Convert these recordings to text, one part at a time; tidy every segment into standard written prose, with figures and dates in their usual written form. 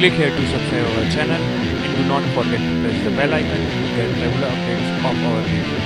Click here to subscribe our channel and do not forget to press the bell icon to get regular updates of our videos.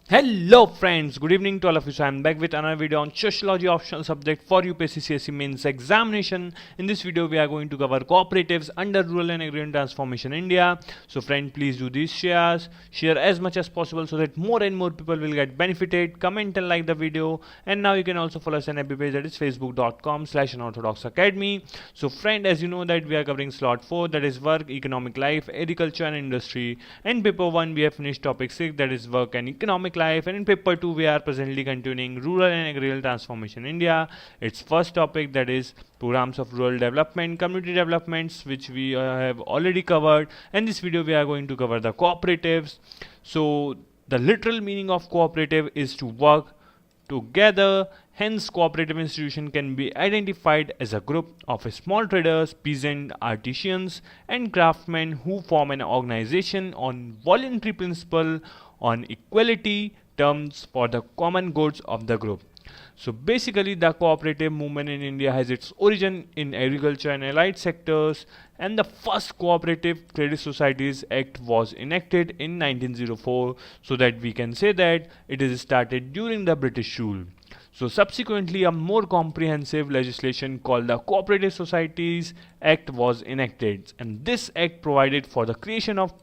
Hello friends, good evening to all of you. So I am back with another video on sociology optional subject for UPSC CSE mains examination. In this video we are going to cover cooperatives under rural and agrarian transformation India. So friend, please do these shares, share as much as possible so that more and more people will get benefited. Comment and like the video, and now you can also follow us on FB page, that is facebook.com/Unorthodox Academy. So friend, as you know that we are covering slot 4, that is work, economic life, agriculture and industry, and paper 1 we have finished topic 6, that is work and economic life, and in paper 2 we are presently continuing rural and agrarian transformation India. Its first topic, that is programs of rural development, community developments, which we have already covered, and this video we are going to cover the cooperatives. So the literal meaning of cooperative is to work together. Hence, cooperative institution can be identified as a group of small traders, peasant, artisans, and craftsmen who form an organization on voluntary principle, on equality terms for the common goods of the group. So basically the cooperative movement in India has its origin in agriculture and allied sectors, and the first Cooperative Credit Societies Act was enacted in 1904, so that we can say that it is started during the British rule. So subsequently a more comprehensive legislation called the Cooperative Societies Act was enacted, and this act provided for the creation of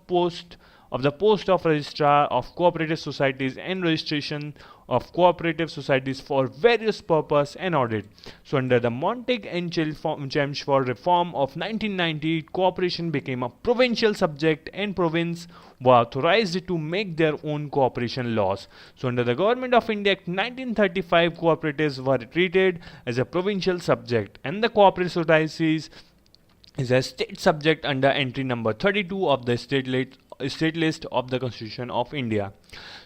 the post of registrar of cooperative societies and registration of cooperative societies for various purpose and audit. So under the Montague and Chelmsford reform of 1990, cooperation became a provincial subject and province were authorized to make their own cooperation laws. So under the Government of India Act 1935, cooperatives were treated as a provincial subject, and the cooperative societies is a state subject under entry number 32 of the state list of the Constitution of India.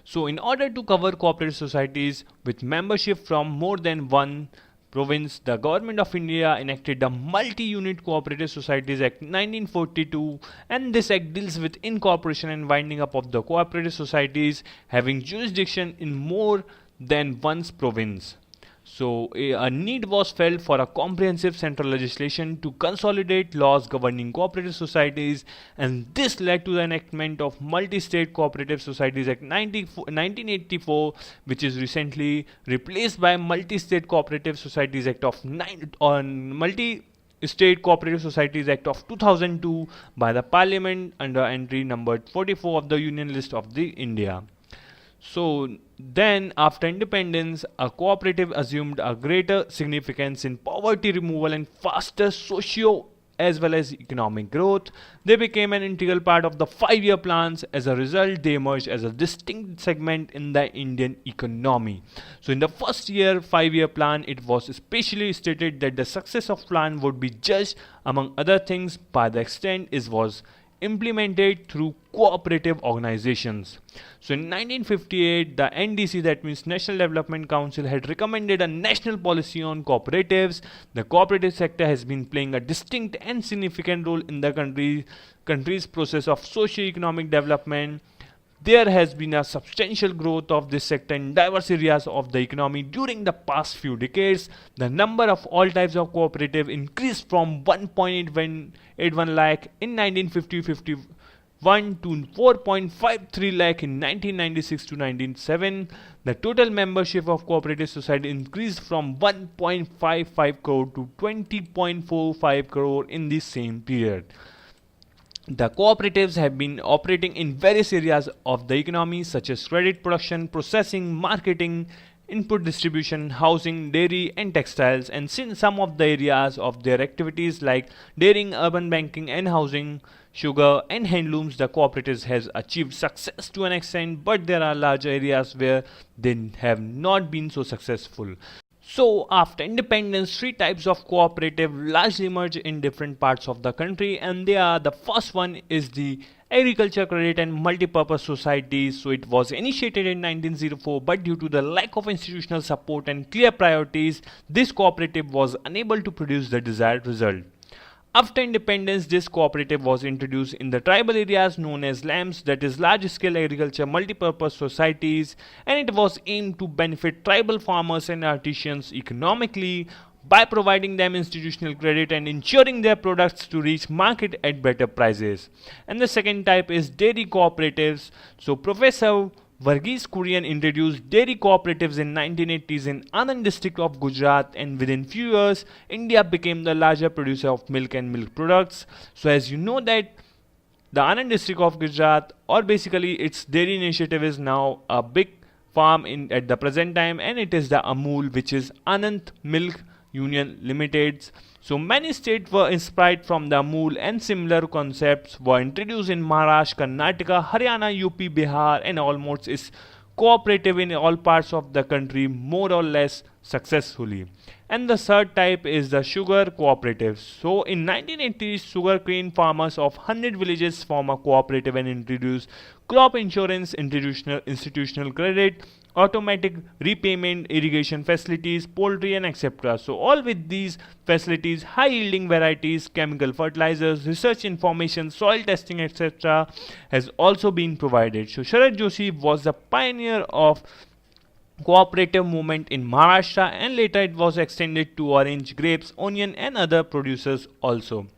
So in order to cover cooperative societies with membership from more than one province, the Government of India enacted the Multi-Unit Cooperative Societies Act 1942, and this act deals with incorporation and winding up of the cooperative societies having jurisdiction in more than one province. So a need was felt for a comprehensive central legislation to consolidate laws governing cooperative societies, and this led to the enactment of Multi-State Cooperative Societies Act 1984, which is recently replaced by Multi-State Cooperative Societies Act of Multi-State Cooperative Societies Act of 2002 by the Parliament under entry number 44 of the Union List of the India. So then after independence, a cooperative assumed a greater significance in poverty removal and faster socio as well as economic growth. They became an integral part of the 5-year plans. As a result, they emerged as a distinct segment in the Indian economy. So in the first 5-year plan, it was especially stated that the success of plan would be judged, among other things, by the extent it was implemented through cooperative organizations. So in 1958, the NDC, that means National Development Council, had recommended a national policy on cooperatives. The cooperative sector has been playing a distinct and significant role in the country's process of socio-economic development. There has been a substantial growth of this sector in diverse areas of the economy during the past few decades. The number of all types of cooperative increased from 1.81 lakh in 1950-51 to 4.53 lakh in 1996 to 1997. The total membership of cooperative society increased from 1.55 crore to 20.45 crore in the same period. The cooperatives have been operating in various areas of the economy such as credit production, processing, marketing, input distribution, housing, dairy and textiles, and since some of the areas of their activities like dairying, urban banking and housing, sugar and handlooms, the cooperatives has achieved success to an extent, but there are large areas where they have not been so successful. So after independence, 3 types of cooperative largely emerged in different parts of the country, and they are: the first one is the Agriculture Credit and Multipurpose Society. So it was initiated in 1904, but due to the lack of institutional support and clear priorities, this cooperative was unable to produce the desired result. After independence, this cooperative was introduced in the tribal areas known as LAMS, that is large-scale agriculture multipurpose societies, and it was aimed to benefit tribal farmers and artisans economically. by providing them institutional credit and ensuring their products to reach market at better prices. And the second type is dairy cooperatives. So Professor Varghese Kurian introduced dairy cooperatives in 1980s in Anand district of Gujarat, and within few years India became the larger producer of milk and milk products. So as you know that the Anand district of Gujarat, or basically its dairy initiative, is now a big farm in at the present time, and it is the Amul, which is Anand Milk Union Limited. So many states were inspired from the Amul, and similar concepts were introduced in Maharashtra, Karnataka, Haryana, UP, Bihar, and almost is cooperative in all parts of the country more or less successfully. And the third type is the sugar cooperatives. So in 1980s, sugarcane farmers of 100 villages form a cooperative and introduce crop insurance, institutional credit, automatic repayment, irrigation facilities, poultry, and etc. So all with these facilities, high yielding varieties, chemical fertilizers, research information, soil testing, etc. has also been provided. So Sharad Joshi was the pioneer of cooperative movement in Maharashtra, and later it was extended to orange, grapes, onion, and other producers also.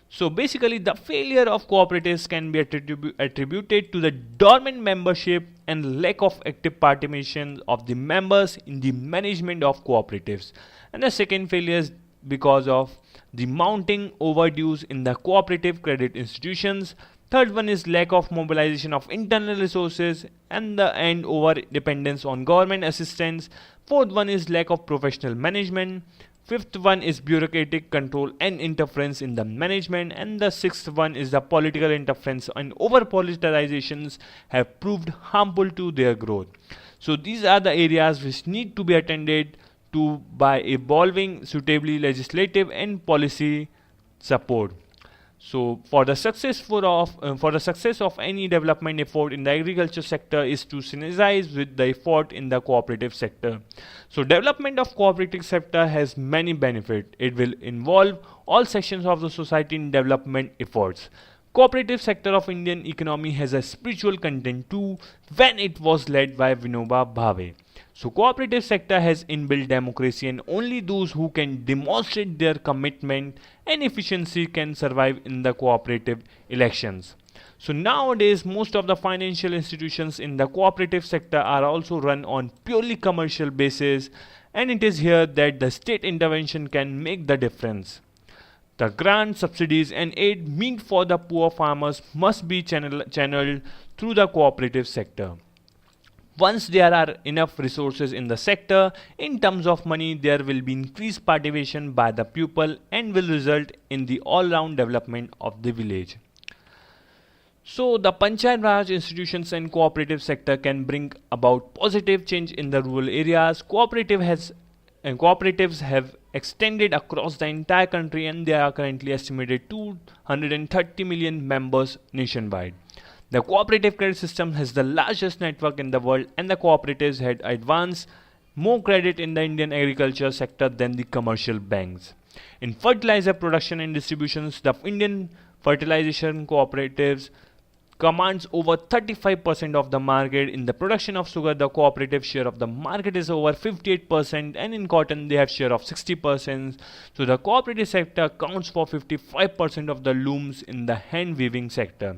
So basically the failure of cooperatives can be attributed to the dormant membership and lack of active participation of the members in the management of cooperatives. And the second failure is because of the mounting overdues in the cooperative credit institutions. Third one is lack of mobilization of internal resources and over dependence on government assistance. Fourth one is lack of professional management. Fifth one is bureaucratic control and interference in the management, and the sixth one is the political interference and over politicizations have proved harmful to their growth. So these are the areas which need to be attended to by evolving suitably legislative and policy support. So for the success of any development effort in the agriculture sector is to synergize with the effort in the cooperative sector. So development of cooperative sector has many benefits. It will involve all sections of the society in development efforts. Cooperative sector of Indian economy has a spiritual content too when it was led by Vinoba Bhave. So cooperative sector has inbuilt democracy, and only those who can demonstrate their commitment and efficiency can survive in the cooperative elections. So nowadays most of the financial institutions in the cooperative sector are also run on purely commercial basis, and it is here that the state intervention can make the difference. The grants, subsidies, and aid meant for the poor farmers must be channeled through the cooperative sector. Once there are enough resources in the sector, in terms of money, there will be increased participation by the people and will result in the all-round development of the village. So the Panchayat Raj institutions and cooperative sector can bring about positive change in the rural areas. Cooperatives have extended across the entire country, and there are currently estimated 230 million members nationwide. The cooperative credit system has the largest network in the world, and the cooperatives had advanced more credit in the Indian agriculture sector than the commercial banks. In fertilizer production and distributions, the Indian fertilization cooperatives commands over 35% of the market. In the production of sugar, the cooperative share of the market is over 58%, and in cotton they have share of 60%. So the cooperative sector accounts for 55% of the looms in the hand weaving sector.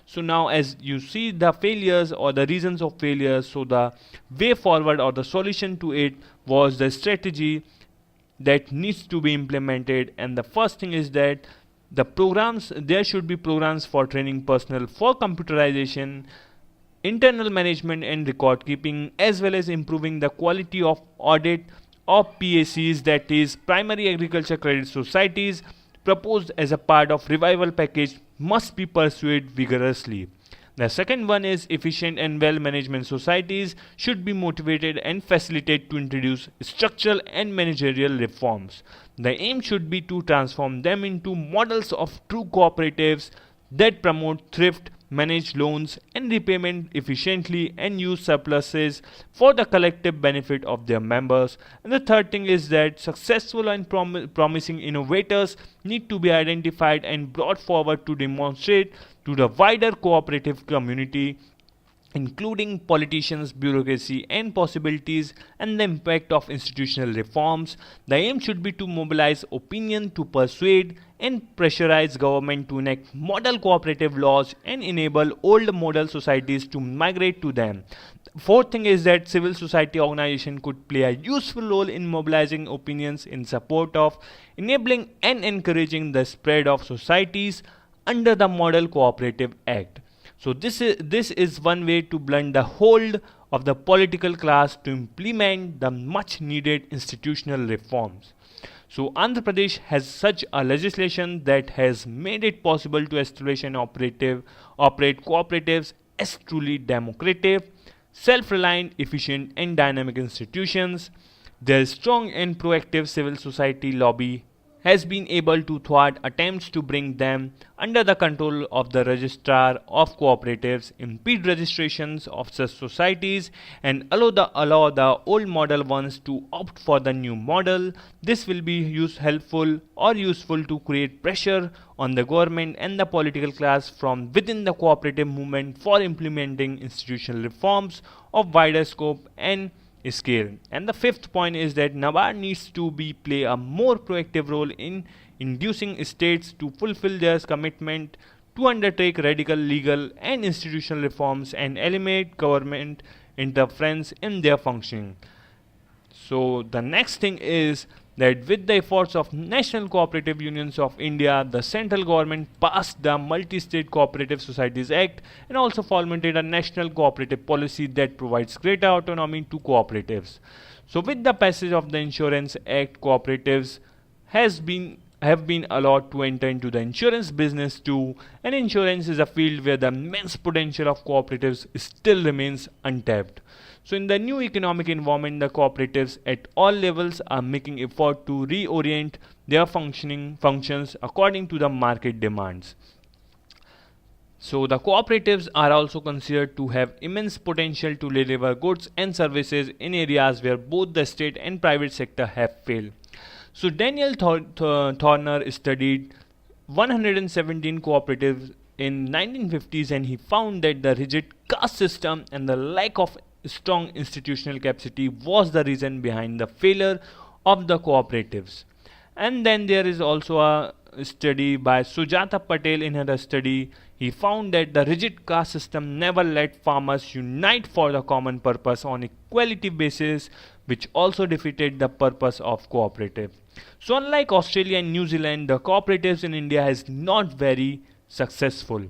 So now as you see the failures or the reasons of failure, so the way forward or the solution to it was the strategy that needs to be implemented. And the first thing is that there should be programs for training personnel for computerization, internal management and record keeping, as well as improving the quality of audit of PACs, that is primary agriculture credit societies, proposed as a part of revival package must be pursued vigorously. The second one is efficient and well management societies should be motivated and facilitated to introduce structural and managerial reforms. The aim should be to transform them into models of true cooperatives that promote thrift, manage loans and repayment efficiently, and use surpluses for the collective benefit of their members. And the third thing is that successful and promising innovators need to be identified and brought forward to demonstrate to the wider cooperative community including politicians, bureaucracy, and possibilities, and the impact of institutional reforms. The aim should be to mobilize opinion to persuade and pressurize government to enact model cooperative laws and enable old model societies to migrate to them. Fourth thing is that civil society organization could play a useful role in mobilizing opinions in support of enabling and encouraging the spread of societies under the Model Cooperative Act. So this is one way to blunt the hold of the political class to implement the much needed institutional reforms. So Andhra Pradesh has such a legislation that has made it possible to establish and operate cooperatives as truly democratic, self-reliant, efficient and dynamic institutions. Their strong and proactive civil society lobby has been able to thwart attempts to bring them under the control of the registrar of cooperatives, impede registrations of such societies, and allow the old model ones to opt for the new model. This will be useful to create pressure on the government and the political class from within the cooperative movement for implementing institutional reforms of wider scope and scale. And the fifth point is that NABARD needs to play a more proactive role in inducing states to fulfill their commitment to undertake radical legal and institutional reforms and eliminate government interference in their functioning. So the next thing is that with the efforts of National Cooperative Unions of India, the central government passed the Multi-State Cooperative Societies Act and also formulated a national cooperative policy that provides greater autonomy to cooperatives. So with the passage of the Insurance Act, cooperatives have been allowed to enter into the insurance business too, and insurance is a field where the immense potential of cooperatives still remains untapped. So in the new economic environment, the cooperatives at all levels are making effort to reorient their functions according to the market demands. So the cooperatives are also considered to have immense potential to deliver goods and services in areas where both the state and private sector have failed. So Daniel Thorner studied 117 cooperatives in 1950s, and he found that the rigid caste system and the lack of strong institutional capacity was the reason behind the failure of the cooperatives. And then there is also a study by Sujata Patel. In her study, he found that the rigid caste system never let farmers unite for the common purpose on equality basis, which also defeated the purpose of cooperative. So unlike Australia and New Zealand, the cooperatives in India has not very successful.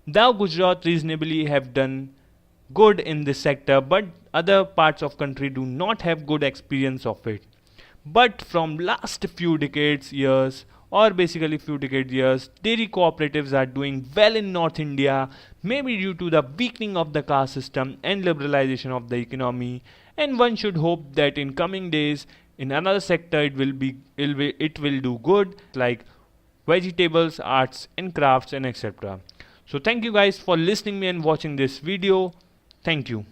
Though Gujarat reasonably have done good in this sector, but other parts of country do not have good experience of it. But from last few decades years, dairy cooperatives are doing well in North India, maybe due to the weakening of the caste system and liberalization of the economy. And one should hope that in coming days, in another sector, it will do good, like vegetables, arts and crafts and etc. So thank you guys for listening me and watching this video. Thank you.